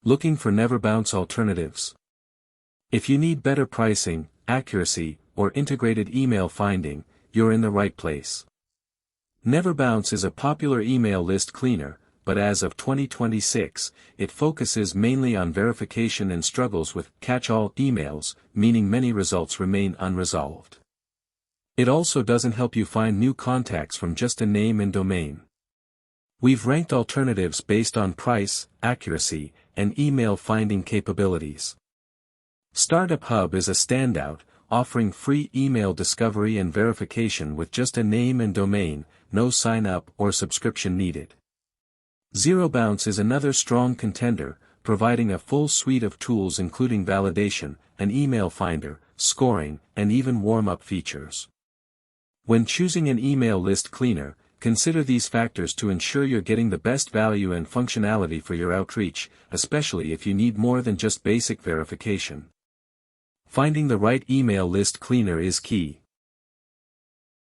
Looking for NeverBounce alternatives? If you need better pricing, accuracy, or integrated email finding, you're in the right place. NeverBounce is a popular email list cleaner, but as of 2026, it focuses mainly on verification and struggles with catch-all emails, meaning many results remain unresolved. It also doesn't help you find new contacts from just a name and domain. We've ranked alternatives based on price, accuracy, and email finding capabilities. StartupHub is a standout, offering free email discovery and verification with just a name and domain, no sign-up or subscription needed. NeverBounce is another strong contender, providing a full suite of tools including validation, an email finder, scoring, and even warm-up features. When choosing an email list cleaner, consider these factors to ensure you're getting the best value and functionality for your outreach, especially if you need more than just basic verification. Finding the right email list cleaner is key.